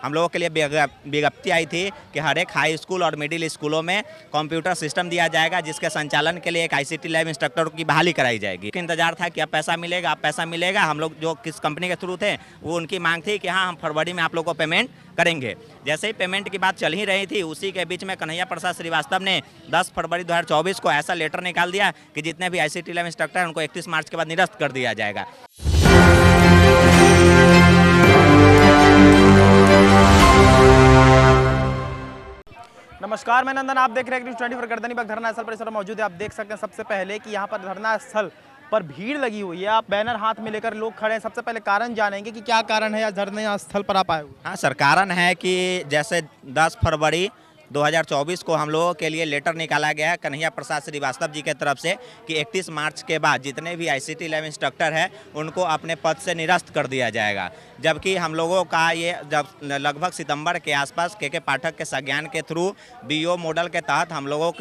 हम लोगों के लिए विज्ञप्ति आई थी कि हर एक हाई स्कूल और मिडिल स्कूलों में कंप्यूटर सिस्टम दिया जाएगा, जिसके संचालन के लिए एक ICT लैब इंस्ट्रक्टर की बहाली कराई जाएगी। इंतजार था कि अब पैसा मिलेगा, अब पैसा मिलेगा। हम लोग जो किस कंपनी के थ्रू थे वो उनकी मांग थी कि हाँ हम फरवरी में आप लोग को पेमेंट करेंगे। जैसे ही पेमेंट की बात चल ही रही थी, उसी के बीच में कन्हैया प्रसाद श्रीवास्तव ने 10 फरवरी 2024 को ऐसा लेटर निकाल दिया कि जितने भी ICT लैब इंस्ट्रक्टर हैं उनको 31 मार्च के बाद निरस्त कर दिया जाएगा। नमस्कार, मैं नंदन, आप देख रहे हैं न्यूज़ 24 गर्दनी बाग धरना स्थल परिसर में मौजूद है। आप देख सकते हैं सबसे पहले कि यहाँ पर धरना स्थल पर भीड़ लगी हुई है। आप बैनर हाथ में लेकर लोग खड़े हैं। सबसे पहले कारण जानेंगे कि क्या कारण है या धरना स्थल पर आप आए हुए? हाँ सर, कारण है कि जैसे 10 फरवरी 2024 को हम लोगों के लिए लेटर निकाला गया है कन्हैया प्रसाद श्रीवास्तव जी के तरफ से कि 31 मार्च के बाद जितने भी ICT लैब इंस्ट्रक्टर हैं उनको अपने पद से निरस्त कर दिया जाएगा। जबकि हम लोगों का ये जब लगभग सितंबर के आसपास के पाठक के संज्ञान के थ्रू BO मॉडल के तहत हम लोगों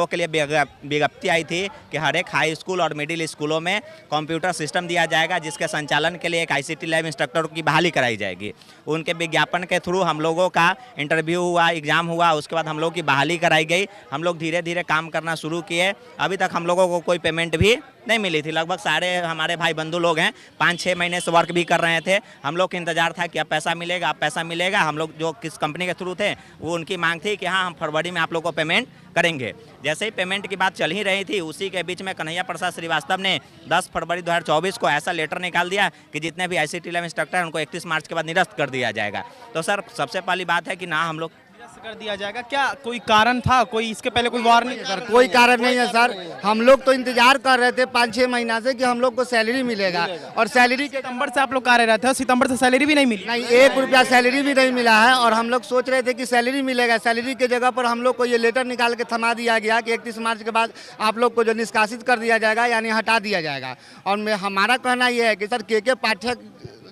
के लिए विज्ञप्ति आई थी कि हर एक हाई स्कूल और मिडिल स्कूलों में कंप्यूटर सिस्टम दिया जाएगा, जिसके संचालन के लिए एक ICT लैब इंस्ट्रक्टर की बहाली कराई जाएगी। उनके विज्ञापन के थ्रू हम लोगों का इंटरव्यू हुआ, एग्जाम हुआ, उसके बाद हम लोग की बहाली कराई गई। हम लोग धीरे धीरे काम करना शुरू किए। अभी तक हम लोगों को कोई पेमेंट भी नहीं मिली थी। लगभग सारे हमारे भाई बंधु लोग हैं 5-6 महीने से वर्क भी कर रहे थे। हम लोग के इंतजार था कि अब पैसा मिलेगा, अब पैसा मिलेगा। हम लोग जो किस कंपनी के थ्रू थे वो उनकी मांग थी कि हाँ हम फरवरी में आप लोग को पेमेंट करेंगे। जैसे ही पेमेंट की बात चल ही रही थी, उसी के बीच में कन्हैया प्रसाद श्रीवास्तव ने 10 फरवरी 2024 को ऐसा लेटर निकाल दिया कि जितने भी ICT लैब इंस्ट्रक्टर हैं उनको 31 मार्च के बाद निरस्त कर दिया जाएगा। तो सर सबसे पहली बात है कि ना हम लोग कर दिया जाएगा। क्या कोई कारण था? कोई इसके पहले कोई वार्निंग? सर कोई कारण नहीं है सर। हम लोग तो इंतजार कर रहे थे 5-6 महीना से कि हम लोग को सैलरी मिलेगा, और सैलरी के सितंबर से आप लोग कार्यरत है, सितंबर से सैलरी भी नहीं मिली? नहीं, 1 रुपया सैलरी भी नहीं मिला है। और हम लोग सोच रहे थे कि सैलरी मिलेगा। सैलरी के जगह पर हम लोग को ये लेटर निकाल के थमा दिया गया कि 31 मार्च के बाद आप लोग को जो निष्कासित कर दिया जाएगा, यानी हटा दिया जाएगा। और हमारा कहना यह है कि सर के पाठक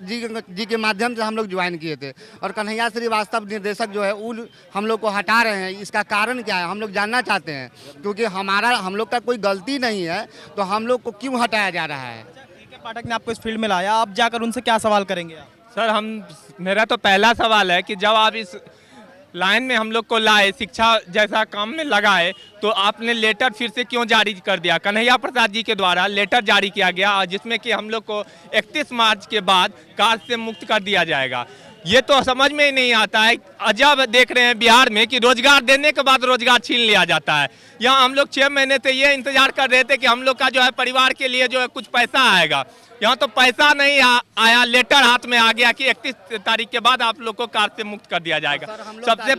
जी के माध्यम से हम लोग ज्वाइन किए थे, और कन्हैया श्रीवास्तव निर्देशक जो है वो हम लोग को हटा रहे हैं। इसका कारण क्या है हम लोग जानना चाहते हैं, क्योंकि हम लोग का कोई गलती नहीं है, तो हम लोग को क्यों हटाया जा रहा है? पाठक ने आपको इस फील्ड में लाया, आप जाकर उनसे क्या सवाल करेंगे आप? सर मेरा तो पहला सवाल है कि जब आप इस लाइन में हम लोग को लाए, शिक्षा जैसा काम में लगाए, तो आपने लेटर फिर से क्यों जारी कर दिया? कन्हैया प्रसाद जी के द्वारा लेटर जारी किया गया जिसमें कि हम लोग को 31 मार्च के बाद कार्य से मुक्त कर दिया जाएगा। ये तो समझ में ही नहीं आता है। अजब देख रहे हैं बिहार में कि रोजगार देने के बाद रोजगार छीन लिया जाता है। यहाँ हम लोग 6 महीने से ये इंतजार कर रहे थे कि हम लोग का जो है परिवार के लिए जो है कुछ पैसा आएगा। यहाँ तो पैसा नहीं आया, लेटर हाथ में आ गया कि 31 तारीख के बाद आप लोग को कार्य से मुक्त कर दिया जाएगा। सबसे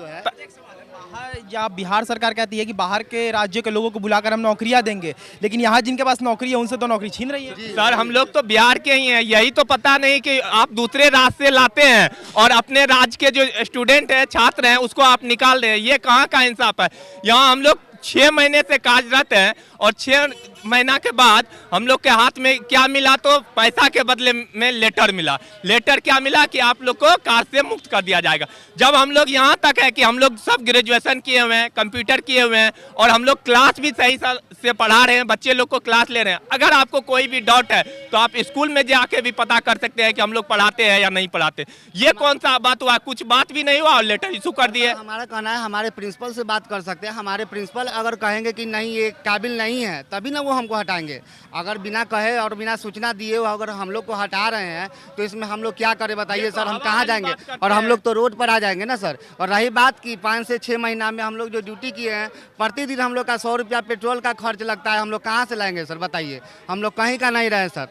या बिहार सरकार कहती है कि बाहर के राज्य के लोगों को बुलाकर हम नौकरियां देंगे, लेकिन यहाँ जिनके पास नौकरी है उनसे तो नौकरी छीन रही है। सर हम लोग तो बिहार के ही हैं, यही तो पता नहीं कि आप दूसरे राज्य से लाते हैं और अपने राज्य के जो स्टूडेंट है, छात्र हैं, उसको आप निकाल रहे हैं। ये कहाँ का इंसाफ है? यहाँ हम लोग 6 महीने से कार्यरत हैं और 6 महीना के बाद हम लोग के हाथ में क्या मिला? तो पैसा के बदले में लेटर मिला। लेटर क्या मिला? कि आप लोग को कार्य से मुक्त कर दिया जाएगा। जब हम लोग यहाँ तक है कि हम लोग सब ग्रेजुएशन किए हुए हैं, कंप्यूटर किए हुए हैं, और हम लोग क्लास भी सही से पढ़ा रहे हैं, बच्चे लोग को क्लास ले रहे हैं। अगर आपको कोई भी डाउट है तो आप स्कूल में जाके भी पता कर सकते हैं कि हम लोग पढ़ाते हैं या नहीं पढ़ाते। ये कौन सा बात हुआ? कुछ बात भी नहीं हुआ और लेटर इशू कर दिए। हमारा कहना है हमारे प्रिंसिपल से बात कर सकते हैं। हमारे प्रिंसिपल अगर कहेंगे कि नहीं ये काबिल नहीं है, तभी ना वो हमको हटाएंगे। अगर बिना कहे और बिना सूचना दिए अगर हम लोग को हटा रहे हैं तो इसमें हम लोग क्या करें बताइए सर? हम कहाँ जाएंगे? और हम लोग तो रोड पर आ जाएंगे ना सर। और रही बात की 5 से 6 महीना में हम लोग जो ड्यूटी किए हैं, प्रतिदिन हम लोग का 100 रुपया पेट्रोल का खर्च लगता है। हम लोग कहाँ से लाएंगे सर बताइए? हम लोग कहीं का नहीं रहे सर।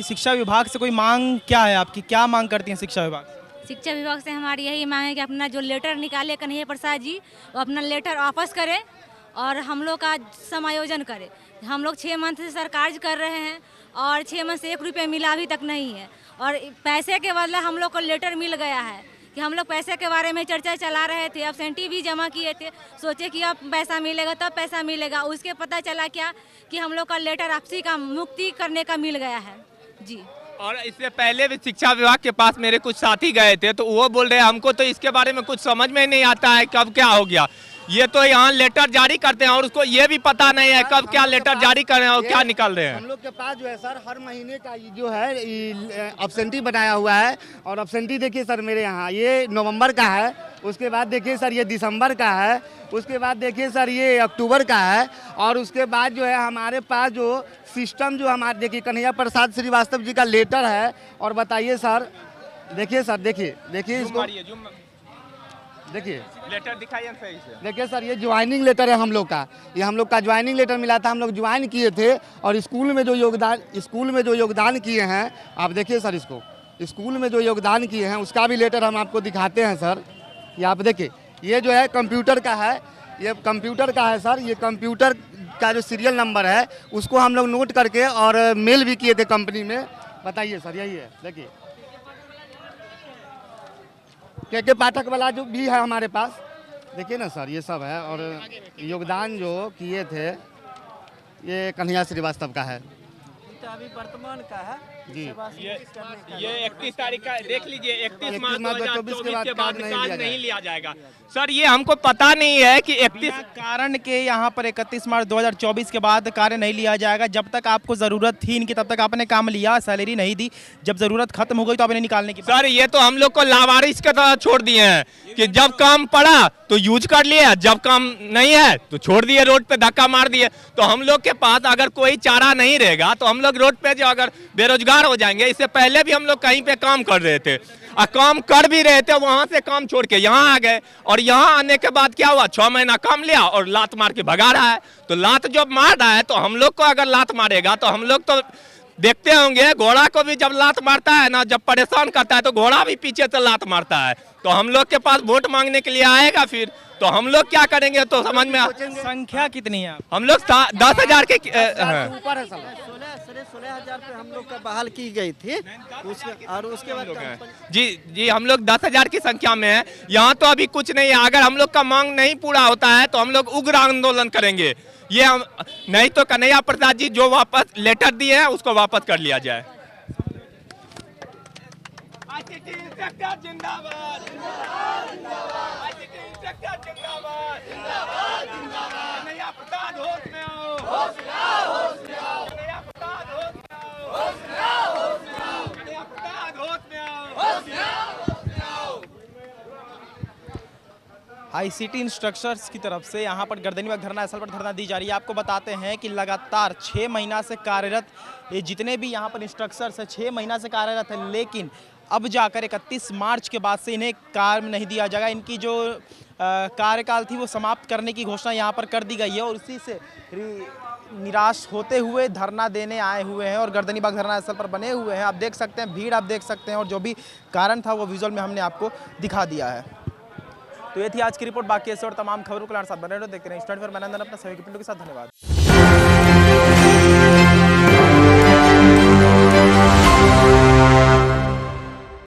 शिक्षा विभाग से कोई मांग क्या है आपकी? क्या मांग करती है शिक्षा विभाग? शिक्षा विभाग से हमारी यही मांग है कि अपना जो लेटर निकाले कन्हैया प्रसाद जी, वो अपना लेटर वापस करे और हम लोग का समायोजन करे। हम लोग 6 मंथ से सर कार्य कर रहे हैं और 6 मंथ से 1 रुपया मिला अभी तक नहीं है, और पैसे के बदले हम लोग को लेटर मिल गया है कि हम लोग पैसे के बारे में चर्चा चला रहे थे, एब्सेंटी भी जमा किए थे, सोचे कि अब पैसा मिलेगा तब पैसा मिलेगा। उसके पता चला क्या कि हम लोग का लेटर वापसी का मुक्ति करने का मिल गया है जी। और इससे पहले भी शिक्षा विभाग के पास मेरे कुछ साथी गए थे, तो वो बोल रहे हैं हमको तो इसके बारे में कुछ समझ में नहीं आता है कब क्या हो गया। ये तो यहाँ लेटर जारी करते हैं और उसको ये भी पता नहीं है कब क्या लेटर जारी कर रहे हैं और क्या निकाल रहे हैं। हम लोग के पास जो है सर हर महीने का ये जो है अब्सेंटी बनाया हुआ है, और अब्सेंटी देखिए सर मेरे यहाँ ये नवंबर का है, उसके बाद देखिए सर ये दिसंबर का है, उसके बाद देखिए सर ये अक्टूबर का है, और उसके बाद जो है हमारे पास जो सिस्टम जो हमारे देखिए कन्हैया प्रसाद श्रीवास्तव जी का लेटर है। और बताइए सर, देखिए सर, देखिए इसको, देखिए लेटर दिखाइए सही से। देखिए सर ये ज्वाइनिंग लेटर है हम लोग का, ये हम लोग का ज्वाइनिंग लेटर मिला था, हम लोग ज्वाइन किए थे और स्कूल में जो योगदान किए हैं, आप देखिए सर इसको, स्कूल में जो योगदान किए हैं उसका भी लेटर हम आपको दिखाते हैं सर। ये आप देखिए, ये जो है कंप्यूटर का है, ये कंप्यूटर का है सर, ये कंप्यूटर का जो सीरियल नंबर है उसको हम लोग नोट करके और मेल भी किए थे कंपनी में। बताइए सर, यही है, देखिए के पाठक वाला जो भी है हमारे पास, देखिए ना सर ये सब है। और योगदान जो किए थे ये कन्हैया श्रीवास्तव का है, अभी वर्तमान का है जी। ये 31 तारीख का देख लीजिए, 31 मार्च 2024 के बाद कार्ड नहीं लिया जाएगा। सर ये हमको पता नहीं है कि 31 कारण के यहाँ पर 31 मार्च 2024 के बाद कार्य नहीं लिया जाएगा। जब तक आपको ज़रूरत थी इनकी तब तक आपने काम लिया, सैलरी नहीं दी, जब ज़रूरत खत्म हो गई तो आपने निकालने की। सर ये तो हम लोग को लावारिस की तरह छोड़ दिए हैं कि जब काम पड़ा तो यूज कर लिया, जब काम नहीं है तो छोड़ दिए, रोड पे धक्का मार दिए। तो हम लोग के पास अगर कोई चारा नहीं रहेगा तो हम लोग रोड पे जो अगर बेरोजगार हो जाएंगे। इससे पहले भी हम लोग कहीं पे काम कर रहे थे और काम कर भी रहे थे, वहां से काम छोड़ के यहाँ आ गए और यहाँ आने के बाद क्या हुआ, 6 महीना काम लिया और लात मार के भगा रहा है। तो लात जब मार रहा है तो हम लोग को अगर लात मारेगा तो हम लोग तो देखते होंगे, घोड़ा को भी जब लात मारता है ना, जब परेशान करता है तो घोड़ा भी पीछे से लात मारता है। तो हम लोग के पास वोट मांगने के लिए आएगा फिर तो हम लोग क्या करेंगे, तो समझ में संख्या कितनी है? हम लोग 10,000 के ऊपर है सर। 16,000 पे हम लोग का बहाल की गई थी और उसके बाद जी हम लोग 10,000 की संख्या में है। यहाँ तो अभी कुछ नहीं है, अगर हम लोग का मांग नहीं पूरा होता है तो हम लोग उग्र आंदोलन करेंगे। ये हम नहीं तो कन्हैया प्रसाद जी जो वापस लेटर दिए हैं उसको वापस कर लिया जाए। आईसीटी इंस्ट्रक्टर्स की तरफ से यहाँ पर गर्दनीबाग धरना स्थल पर धरना दी जा रही है। आपको बताते हैं कि लगातार 6 महीना से कार्यरत ये जितने भी यहाँ पर इंस्ट्रक्टर्स हैं 6 महीना से कार्यरत है, लेकिन अब जाकर 31 मार्च के बाद से इन्हें कार्य नहीं दिया जाएगा। इनकी जो कार्यकाल थी वो समाप्त करने की घोषणा यहाँ पर कर दी गई है और उसी से निराश होते हुए धरना देने आए हुए हैं और गर्दनीबाग धरना स्थल पर बने हुए हैं। आप देख सकते हैं, भीड़ आप देख सकते हैं और जो भी कारण था वो विजुअल में हमने आपको दिखा दिया है। तो ये थी आज की रिपोर्ट। बाकी ऐसे और तमाम खबरों के साथ बने रहो, देखते रहिए स्टैंड पर। मैं नंदन अपना सहयोगी पिंटू के साथ, धन्यवाद।